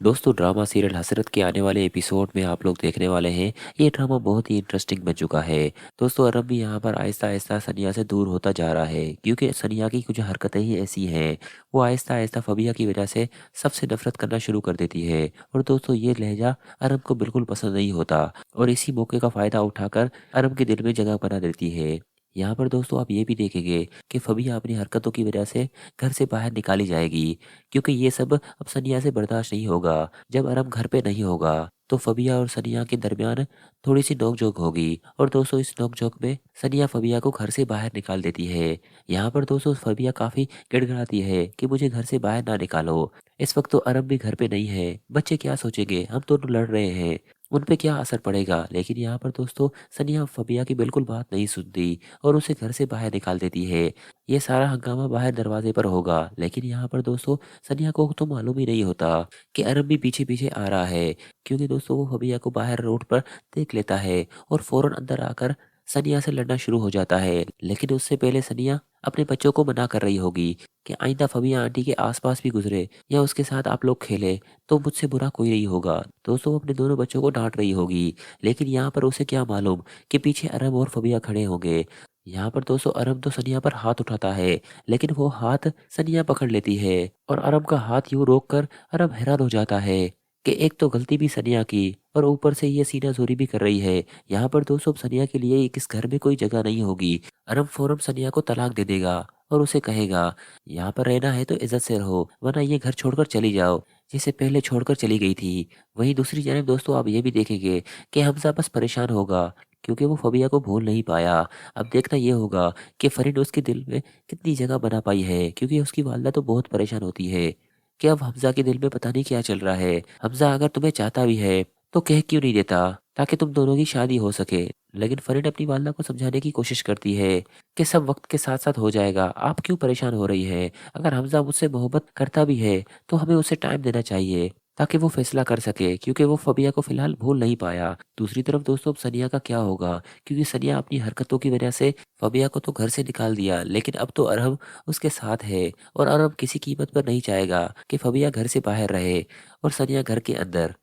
दोस्तों drama serial हसरत के आने वाले एपिसोड में आप लोग देखने वाले हैं। ये ड्रामा बहुत ही इंटरेस्टिंग बन चुका है। दोस्तों अरब भी यहाँ पर आहिस्ता आहिस्ता सनिया से दूर होता जा रहा है क्योंकि सनिया की कुछ हरकतें ही ऐसी हैं। वो आहिस्ता आहिस्ता फबिया की वजह से सबसे नफरत करना शुरू कर देती है। और दोस्तों ये लहजा अरब को बिल्कुल पसंद नहीं होता और इसी मौके का फ़ायदा उठाकर अरब के दिल में जगह बना देती है। यहाँ पर दोस्तों आप ये भी देखेंगे कि फबिया अपनी हरकतों की वजह से घर से बाहर निकाली जाएगी क्योंकि ये सब अब सनिया से बर्दाश्त नहीं होगा। जब अरब घर पे नहीं होगा तो फबिया और सनिया के दरमियान थोड़ी सी नोकझोंक होगी और दोस्तों इस नोकझोंक में सनिया फबिया को घर से बाहर निकाल देती है। यहाँ पर दोस्तों फबिया काफी गिड़गिड़ाती है कि मुझे घर से बाहर ना निकालो। इस वक्त तो अरब भी घर पे नहीं है, बच्चे क्या सोचेंगे, हम दोनों लड़ रहे हैं, उन पे क्या असर पड़ेगा। लेकिन यहाँ पर दोस्तों सनिया फबिया की बिल्कुल बात नहीं सुनती और उसे घर से बाहर निकाल देती है। ये सारा हंगामा बाहर दरवाजे पर होगा, लेकिन यहाँ पर दोस्तों सनिया को तो मालूम ही नहीं होता कि अरब भी पीछे पीछे आ रहा है। क्योंकि दोस्तों वो फबिया को बाहर रोड पर देख लेता है और फौरन अंदर आकर सनिया से लड़ना शुरू हो जाता है। लेकिन उससे पहले सनिया अपने बच्चों को मना कर रही होगी कि आइंदा फबिया आंटी के आसपास भी गुजरे या उसके साथ आप लोग खेले तो मुझसे बुरा कोई नहीं होगा। दोस्तों वो अपने दोनों बच्चों को डांट रही होगी, लेकिन यहाँ पर उसे क्या मालूम कि पीछे अरब और फबिया खड़े होंगे। यहाँ पर दोस्तों अरब तो सनिया पर हाथ उठाता है, लेकिन वो हाथ सनिया पकड़ लेती है और अरब का हाथ यूं रोक कर अरब हैरान हो जाता है कि एक तो गलती भी सनिया की और ऊपर से ये सीना जोरी भी कर रही है। यहाँ पर दोस्तों सनिया के लिए इस घर में कोई जगह नहीं होगी। अरब फौरन सनिया को तलाक दे देगा और उसे कहेगा यहाँ पर रहना है तो इज्जत से रहो वरना ये घर छोड़कर चली जाओ, जिसे पहले छोड़कर चली गई थी। वहीं दूसरी जानब दोस्तों आप ये भी देखेंगे कि हमजा बस परेशान होगा क्योंकि वो फबिया को भूल नहीं पाया। अब देखना ये होगा कि फरीद उसके दिल में कितनी जगह बना पाई है, क्योंकि उसकी वालदा तो बहुत परेशान होती है कि अब हमजा के दिल में पता नहीं क्या चल रहा है। हमजा अगर तुम्हें चाहता भी है तो कह क्यों नहीं देता ताकि तुम दोनों की शादी हो सके। लेकिन फरीद अपनी वालदा को समझाने की कोशिश करती है कि सब वक्त के साथ साथ हो जाएगा, आप क्यों परेशान हो रही है। अगर हमजा मुझसे मोहब्बत करता भी है तो हमें उसे टाइम देना चाहिए ताकि वो फैसला कर सके, क्योंकि वो फबिया को फिलहाल भूल नहीं पाया। दूसरी तरफ दोस्तों अब सनिया का क्या होगा, क्योंकि सनिया अपनी हरकतों की वजह से फबिया को तो घर से निकाल दिया, लेकिन अब तो अरब उसके साथ है और अरब किसी कीमत पर नहीं चाहेगा कि फबिया घर से बाहर रहे और सनिया घर के अंदर।